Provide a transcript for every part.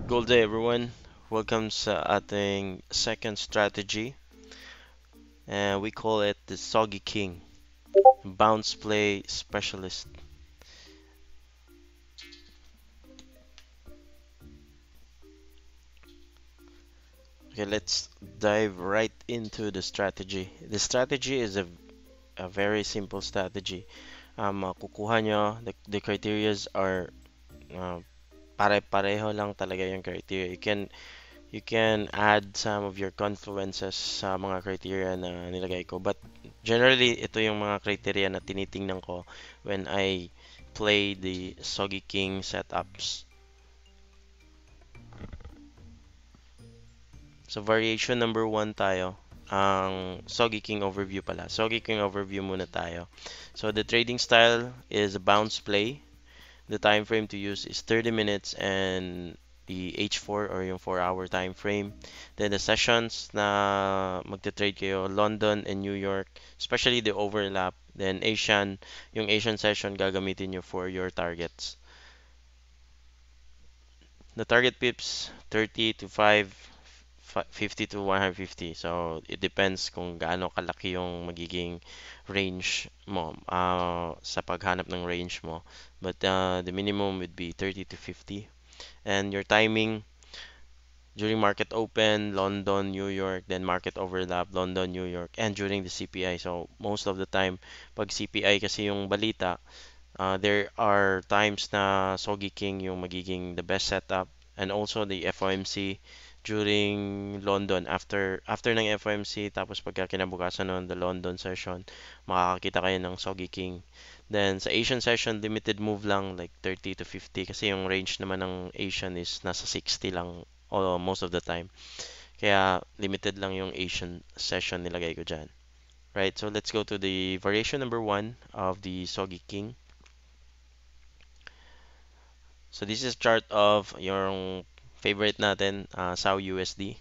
Good day everyone. Welcome sa ating second strategy and we call it the Soggy King, Bounce Play Specialist. Okay, let's dive right into the strategy. The strategy is a very simple strategy. Kukuha nyo, the criterias are uh, pare-pareho lang talaga yung criteria. You can add some of your confluences sa mga criteria na nilagay ko. But generally, ito yung mga criteria na tinitingnan ko when I play the Soggy King setups. So variation number 1 tayo. Ang Soggy King overview pala. Soggy King overview muna tayo. So the trading style is a bounce play. The time frame to use is 30 minutes and the H4 or yung 4-hour time frame. Then the sessions na magte-trade kayo, London and New York, especially the overlap. Then Asian, yung Asian session gagamitin nyo for your targets. The target pips, 30 to 50 to 150. So it depends kung gaano kalaki yung magiging range mo sa paghanap ng range mo. But the minimum would be 30 to 50. And your timing during market open, London, New York, then market overlap, London, New York, and during the CPI. So most of the time, pag CPI kasi yung balita, there are times na Soggy King yung magiging the best setup, and also the FOMC during London. After ng FOMC, tapos pagka kinabukasan nun, the London session, makakakita kayo ng Soggy King. Then sa Asian session, limited move lang, like 30 to 50, kasi yung range naman ng Asian is nasa 60 lang most of the time. Kaya limited lang yung Asian session nilagay ko dyan. Right, so let's go to the variation number 1 of the Soggy King. So this is chart of yung favorite natin, SAU USD.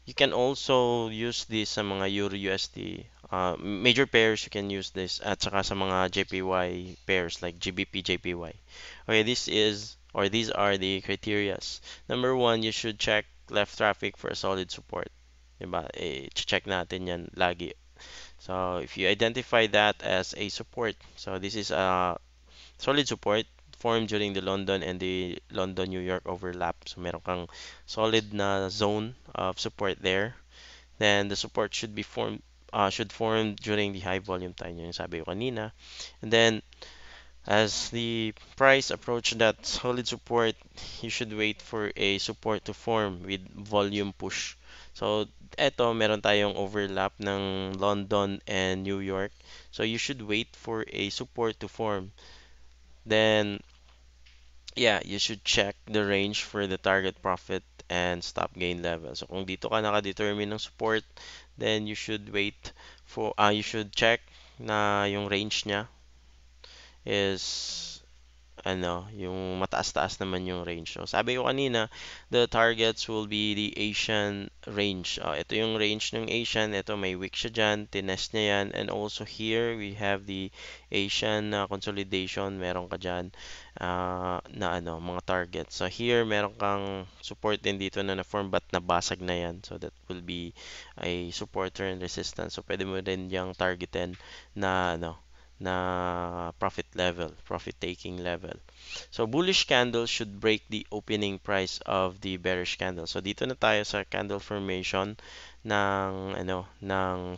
You can also use this sa mga Euro USD. Major pairs, you can use this at saka sa mga JPY pairs like GBP, JPY. Okay, these are the criterias. Number 1, you should check left traffic for a solid support. Diba? Check natin yan lagi. So if you identify that as a support, so this is a solid support formed during the London and the London New York overlap. So meron kang solid na zone of support there. Then the support should form during the high volume time, yung sabi ko kanina. And then as the price approach that solid support, you should wait for a support to form with volume push. So eto meron tayong overlap ng London and New York. So you should wait for a support to form. Then yeah, you should check the range for the target profit and stop gain level. So kung dito ka naka-determine ng support, then you should check na yung range niya is yung mataas-taas naman yung range. So, sabi ko kanina, the targets will be the Asian range. Ito yung range ng Asian. Ito, may wick siya dyan. Tinest niya yan. And also here, we have the Asian consolidation. Meron ka dyan mga targets. So, here, meron kang support din dito na na-form but nabasag na yan. So, that will be a supporter and resistance. So, pwede mo rin yung targetin na profit level, profit taking level. So bullish candle should break the opening price of the bearish candle. So dito na tayo sa candle formation ng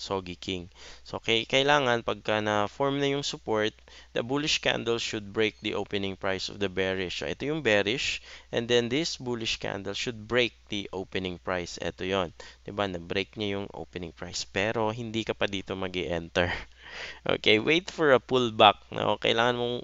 Soggy King. So kailangan pagka na-form na yung support, the bullish candle should break the opening price of the bearish. So ito yung bearish, and then this bullish candle should break the opening price. Ito yon, 'di ba? Na-break niya yung opening price, pero hindi ka pa dito magi-enter. Okay, wait for a pullback. No? Kailangan mong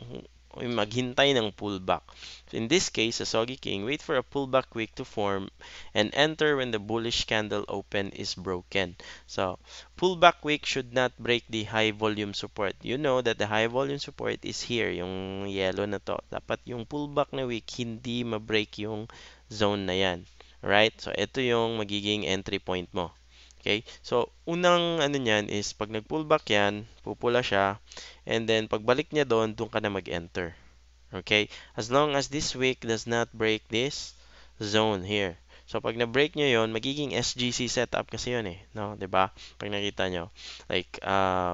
maghintay ng pullback. So in this case, sa Soggy King, wait for a pullback wick to form and enter when the bullish candle open is broken. So, pullback wick should not break the high volume support. You know that the high volume support is here, yung yellow na to. Dapat yung pullback na wick, hindi ma-break yung zone na yan. Right? So, ito yung magiging entry point mo. Okay? So, unang ano niyan is pag nag-pullback yan, pupula siya, and then pagbalik niya doon ka na mag-enter. Okay? As long as this wick does not break this zone here. So pag na-break nyo yon, magiging SGC setup kasi yun eh, no? 'Di ba? Pag nakita nyo, like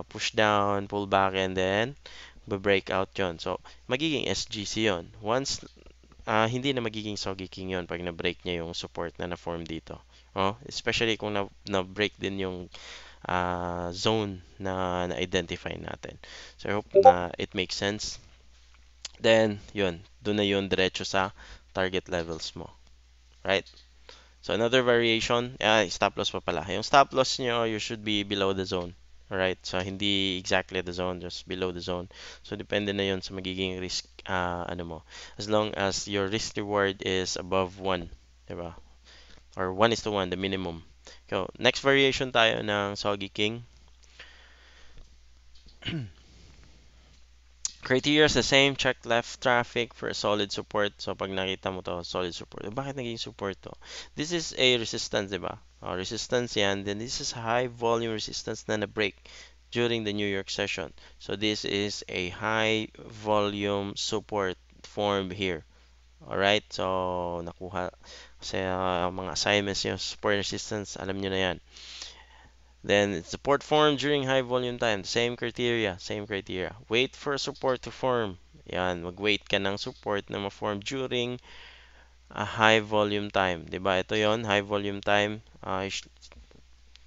push down, pull back, and then be-break out yon. So magiging SGC yon. Once hindi na magiging Soggy King yon pag na-break niya yung support na na-form dito. Oh, especially kung na-break din yung zone na na-identify natin. So I hope na it makes sense. Then, yun, doon na yun diretso sa target levels mo. Right? So another variation, stop loss pa pala. Yung stop loss nyo, you should be below the zone. Alright? So hindi exactly the zone, just below the zone. So depende na yun sa magiging risk, ano mo. As long as your risk reward is above 1, diba? Or 1 is to 1, the minimum. So, next variation tayo ng Soggy King. Criteria is the same. Check left traffic for solid support. So, pag nakita mo to, solid support. Bakit naging support to? This is a resistance, di ba? Resistance yan. Then this is high volume resistance na na-break during the New York session. So, this is a high volume support formed here. Alright? So, nakuha. Kasi mga assignments nyo, support resistance, alam nyo na yan. Then support form during high volume time. Same criteria, same criteria. Wait for support to form. Yan, mag-wait ka ng support na ma-form during a high volume time. 'Di ba? Ito 'yon, high volume time.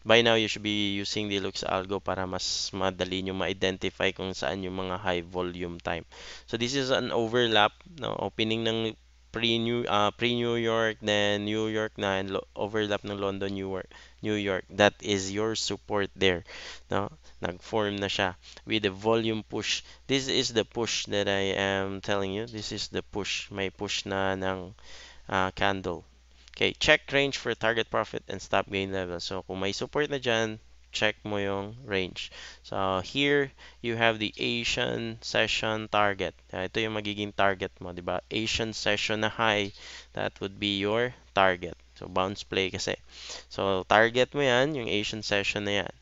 By now, you should be using the Lux Algo para mas madali nyo ma-identify kung saan yung mga high volume time. So this is an overlap, no? Opening ng pre-New York, then New York na, and overlap ng London, New York. That is your support there, no? Nag-form na siya with the volume push. This is the push that I am telling you. This is the push. May push na ng candle. Okay, check range for target profit and stop gain level. So, kung may support na dyan, check mo yung range. So, here, you have the Asian session target. Ito yung magiging target mo, di ba? Asian session na high, that would be your target. So, bounce play kasi. So, target mo yan, yung Asian session na yan.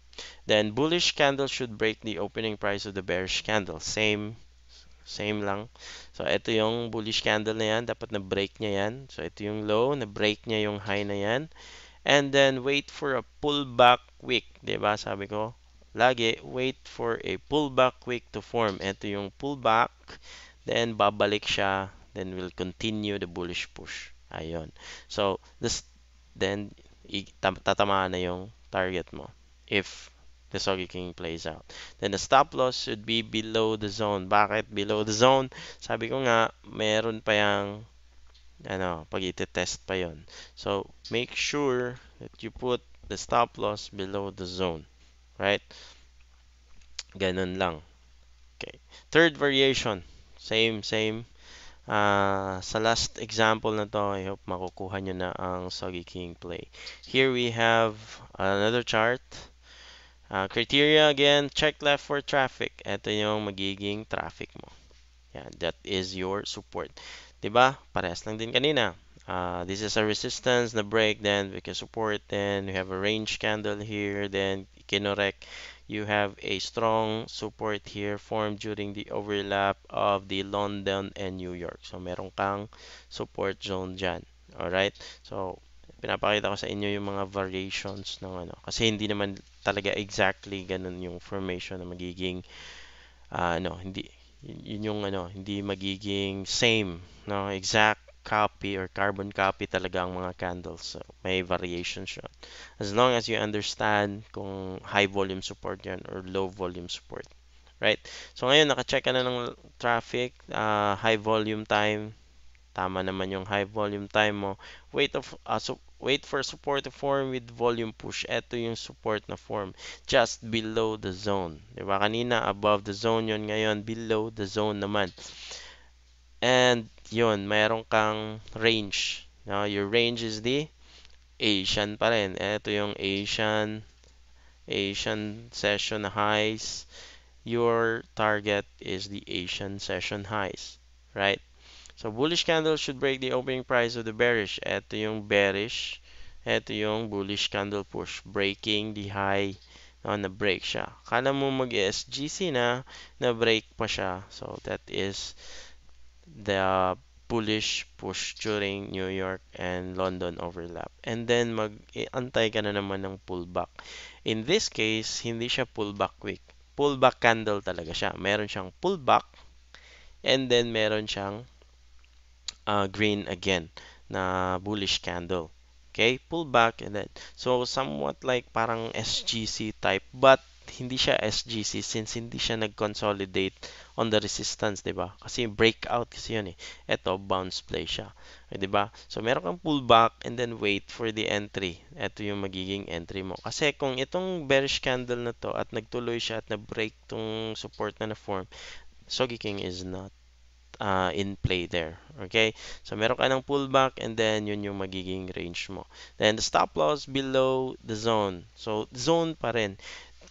Then, bullish candle should break the opening price of the bearish candle. Same lang. So, ito yung bullish candle na yan. Dapat na-break niya yan. So, ito yung low. Na-break niya yung high na yan. And then, wait for a pullback wick. Diba? Sabi ko, lagi, wait for a pullback wick to form. Ito yung pullback. Then, babalik siya. Then, we'll continue the bullish push. Ayun. So, then, tatamaan na yung target mo. If the Soggy King plays out. Then the stop loss should be below the zone. Bakit below the zone? Sabi ko nga, meron pa yung pag iti-test pa yon. So, make sure that you put the stop loss below the zone. Right? Ganun lang. Okay. Third variation. Same. Sa last example na to, I hope makukuha nyo na ang Soggy King play. Here we have another chart. Criteria again, check left for traffic. Ito yung magiging traffic mo. Yan, that is your support. 'Di ba? Parehas lang din kanina. This is a resistance na break, then we can support, then we have a range candle here, then kinorek. You have a strong support here formed during the overlap of the London and New York. So meron kang support zone dyan. Alright? So pinapakita ko sa inyo yung mga variations ng kasi hindi naman talaga exactly ganun yung formation na magiging hindi yun yung hindi magiging same, no, exact copy or carbon copy talaga ang mga candles. So, may variation siya. As long as you understand kung high volume support yan or low volume support. Right? So ngayon naka-check ka na ng traffic, high volume time. Tama naman yung high volume time mo. Wait for support to form with volume push. Ito yung support na form. Just below the zone. Diba? Kanina, above the zone yon. Ngayon, below the zone naman. And, yun, mayroon kang range. Now, your range is the Asian pa rin. Ito yung Asian session highs. Your target is the Asian session highs. Right? So, bullish candle should break the opening price of the bearish. Ito yung bearish. Ito yung bullish candle push. Breaking the high. Na-break siya. Kala mo mag-SGC na break pa siya. So, that is the bullish push during New York and London overlap. And then mag-antay ka na naman ng pullback. In this case, hindi siya pullback wick. Pullback candle talaga siya. Meron siyang pullback and then meron siyang green again na bullish candle. Okay, pull back and then so somewhat like parang SGC type but hindi siya SGC since hindi siya nag-consolidate on the resistance, 'di ba? Kasi breakout kasi 'yun eh. Ito bounce play siya. 'Di ba? So meron kang pullback and then wait for the entry. Ito yung magiging entry mo. Kasi kung itong bearish candle na to at nagtuloy siya at na-break tong support na na-form, Sogi King is not in play there. Okay? So, meron ka ng pullback and then yun yung magiging range mo. Then, the stop loss below the zone. So, zone pa rin.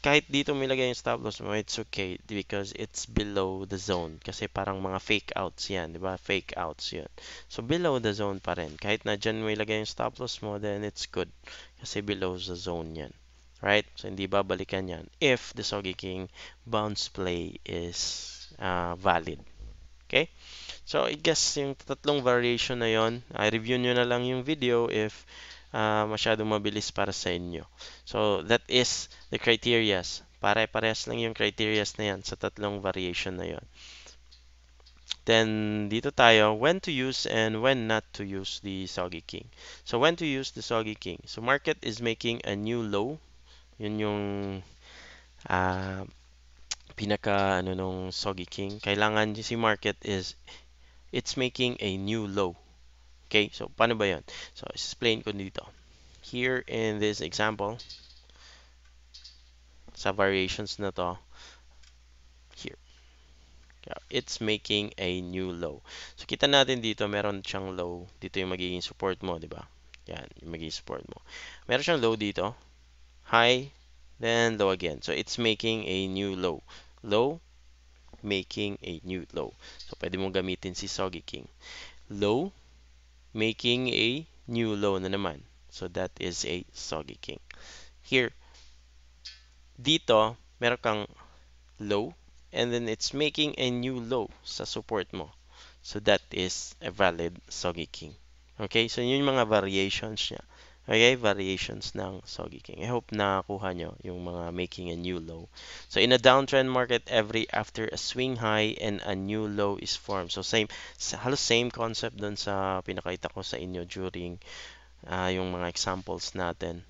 Kahit dito nilagay yung stop loss mo, it's okay because it's below the zone. Kasi parang mga fake outs yan, di ba? Fake outs yun. So, below the zone pa rin. Kahit na dyan mo ilagay yung stop loss mo, then it's good. Kasi below the zone yan. Right? So, hindi babalikan yan if the Sogi King bounce play is valid. Okay? So, I guess yung tatlong variation na yon, review nyo na lang yung video if masyadong mabilis para sa inyo. So, that is the criterias. Pare-parehas lang yung criterias na yan sa tatlong variation na yon. Then, dito tayo, when to use and when not to use the Soggy King. So, when to use the Soggy King. So, market is making a new low. Yun yung uh, pinaka ano nung Soggy King. Kailangan si market is it's making a new low. Okay, so paano ba yan? So, explain ko dito. Here in this example, sa variations na to, here, it's making a new low. So, kita natin dito, meron siyang low. Dito yung magiging support mo, di ba? Yan, yung magiging support mo. Meron siyang low dito, high, then low again. So, it's making a new low. Low, making a new low. So, pwede mong gamitin si Soggy King. Low, making a new low na naman. So that is a Soggy King. Here, dito, meron kang low and then it's making a new low sa support mo. So that is a valid Soggy King. Okay, so yun yung mga variations niya. Okay, variations ng Soggy King. I hope nakuha nyo yung mga making a new low. So in a downtrend market, every after a swing high and a new low is formed. So halos same concept dun sa pinakita ko sa inyo during yung mga examples natin.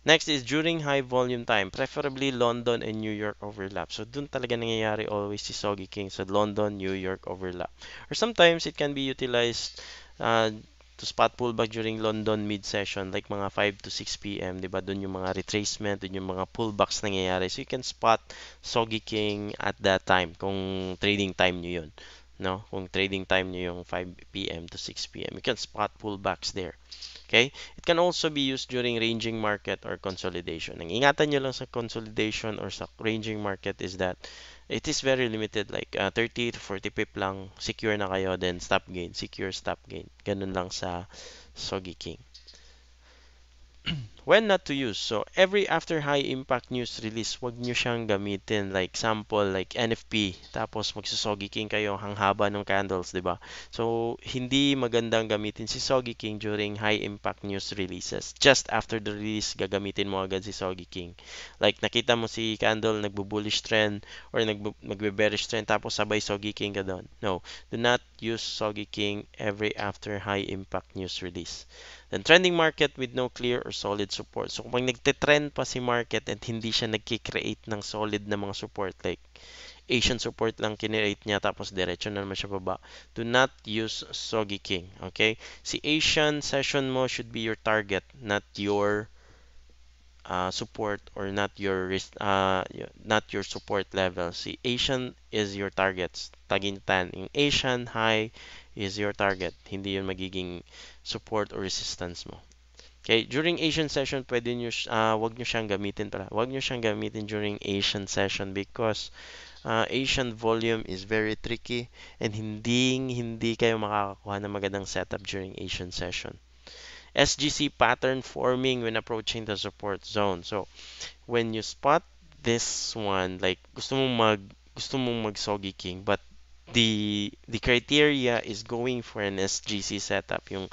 Next is during high volume time, preferably London and New York overlap. So dun talaga nangyayari always si Soggy King sa London, New York overlap. Or sometimes it can be utilized to spot pullback during London mid-session like mga 5 to 6 p.m. Diba? Dun yung mga retracement, dun yung mga pullbacks nangyayari. So you can spot Soggy King at that time kung trading time nyo yun. No? Kung trading time nyo yung 5 p.m. to 6 p.m. You can spot pullbacks there. Okay? It can also be used during ranging market or consolidation. Ang ingatan nyo lang sa consolidation or sa ranging market is that it is very limited. Like 30 to 40 pip lang, secure na kayo, then stop gain, secure stop gain. Ganun lang sa Soggy King. When not to use. So, every after high impact news release, wag nyo siyang gamitin. Like, sample, like NFP. Tapos, magsusoggy king kayo hang haba ng candles, di ba? So, hindi magandang gamitin si Soggy King during high impact news releases. Just after the release, gagamitin mo agad si Soggy King. Like, nakita mo si candle, nagbo-bullish trend or nagbe-bearish trend, tapos sabay Soggy King ka doon. No, do not use Soggy King every after high impact news release. Then trending market with no clear or solid support. So kung nagte-trend pa si market at hindi siya nagki-create ng solid na mga support like Asian support lang kinreate niya tapos diretso na naman siya baba, do not use Soggy King. Okay? Si Asian session mo should be your target, not your support or not your support level. Si Asian is your targets. Tagintan. Yung Asian high is your target. Hindi yun magiging support or resistance mo. Okay, during Asian session, wag nyo siyang gamitin pala. Wag nyo siyang gamitin during Asian session because Asian volume is very tricky and hindi kayo makakakuha ng magandang setup during Asian session. SGC pattern forming when approaching the support zone. So, when you spot this one, like gusto mong mag Soggy King but the criteria is going for an SGC setup, yung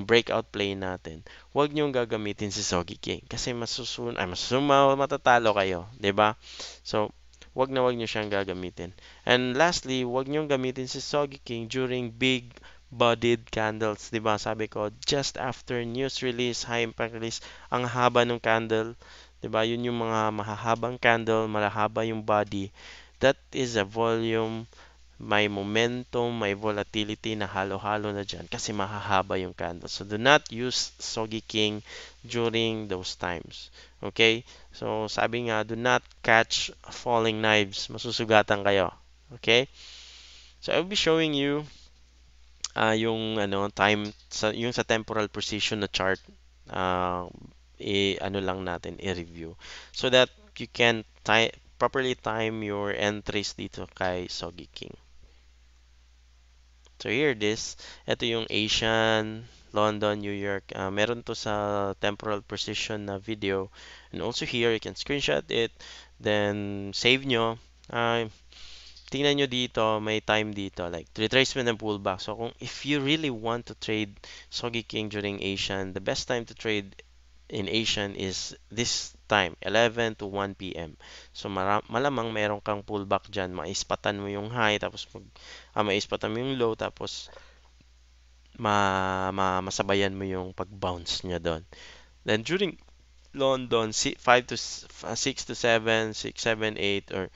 breakout play natin, huwag niyong gagamitin si Soggy King kasi matatalo kayo, 'di ba? So, wag niyo siyang gagamitin. And lastly, huwag niyong gamitin si Soggy King during big bodied candles, 'di ba? Sabi ko, just after news release, high impact release, ang haba ng candle, 'di ba? Yun yung mga mahahabang candle, malahaba yung body. That is a volume, may momentum, may volatility na halo-halo na dyan kasi mahahaba yung candle. So, do not use Soggy King during those times. Okay? So, sabi nga, do not catch falling knives. Masusugatan kayo. Okay? So, I'll be showing you yung time yung sa temporal position na chart, uh, ano lang natin i-review so that you can properly time your entries dito kay Soggy King. So here it is. Ito yung Asian, London, New York. Meron to sa temporal precision na video. And also here, you can screenshot it. Then, save nyo. Tingnan nyo dito, may time dito. Like, retracement and pullback. So, if you really want to trade Soggy King during Asian, the best time to trade in Asian is this time, 11 to 1 p.m. So malamang meron kang pullback dyan, maispatan mo yung high, tapos maispatan mo yung low, tapos masabayan mo yung pag-bounce niya doon. Then during London, 5 to 6 to 7, 6, 7, 8, or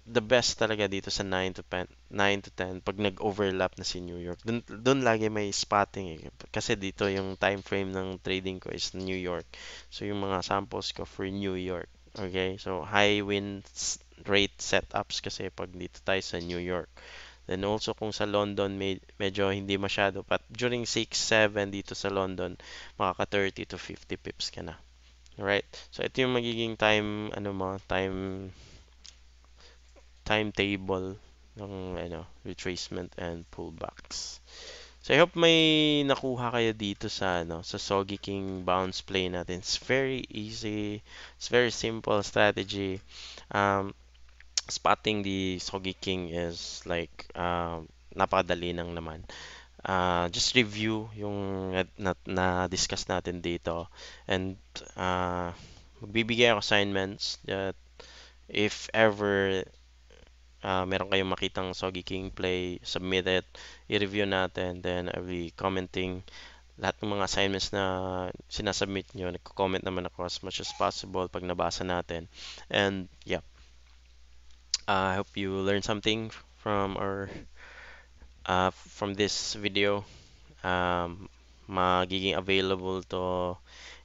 the best talaga dito sa 9 to 10, 9 to 10 pag nag-overlap na si New York. Doon lagi may spotting eh. Kasi dito yung time frame ng trading ko is New York. So yung mga samples ko for New York. Okay? So high win rate setups kasi pag dito tayo sa New York. Then also kung sa London medyo hindi masyado, but during 6, 7 dito sa London, makaka 30 to 50 pips ka na. Alright? So ito yung magiging timetable ng retracement and pullbacks. So I hope may nakuha kayo dito sa Soggy King bounce play natin. It's very easy. It's very simple strategy. Spotting the Soggy King is like napakadali lang naman. Just review yung na-discuss natin dito, and magbibigay ako assignments that if ever meron kayong makitang Soggy King play, submit it, i-review natin, then I'll be commenting lahat ng mga assignments na sinasubmit nyo. Nagko-comment naman ako as much as possible pag nabasa natin. And yeah, I hope you learned something from this video. Magiging available to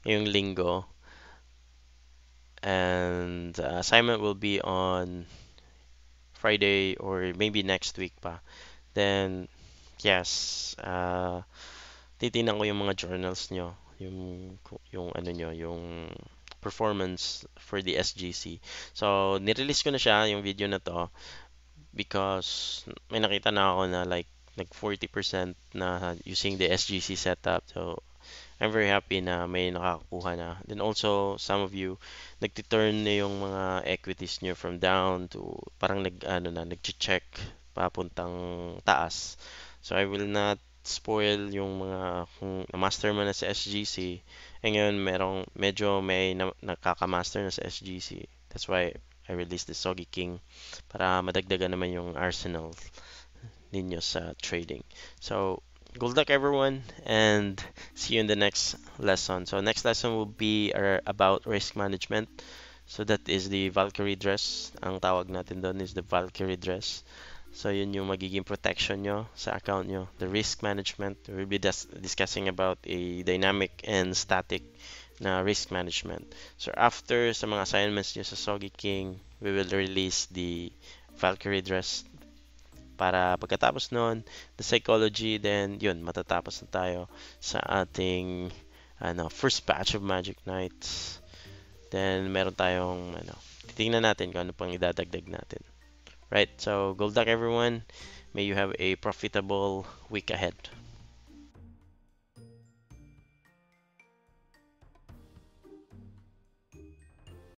yung linggo, and assignment will be on Friday or maybe next week pa. Then yes, titingnan ko yung mga journals nyo, yung ano nyo, yung performance for the SGC. So nirelease ko na siya yung video na to because may nakita na ako na like nag 40% na using the SGC setup. So I'm very happy na may nakakakuha na. Then also, some of you, nagti-turn na yung mga equities nyo from down to parang nag-check papuntang taas. So I will not spoil yung mga kung na-master mo na sa SGC. Ngayon, medyo may nakaka-master na sa SGC. That's why I released the Soggy King para madagdagan naman yung arsenal ninyo sa trading. So, good luck everyone, and see you in the next lesson. So next lesson will be about risk management. So that is the Valkyrie dress. Ang tawag natin doon is the Valkyrie dress. So yun yung magiging protection nyo sa account nyo. The risk management, we'll be discussing about a dynamic and static na risk management. So after sa mga assignments nyo sa Soggy King, we will release the Valkyrie dress. Para pagkatapos nun, the psychology, then yun, matatapos na tayo sa ating first batch of Magic Nights. Then meron tayong titingnan natin kung ano pang idadagdag natin. Right, so good luck everyone. May you have a profitable week ahead.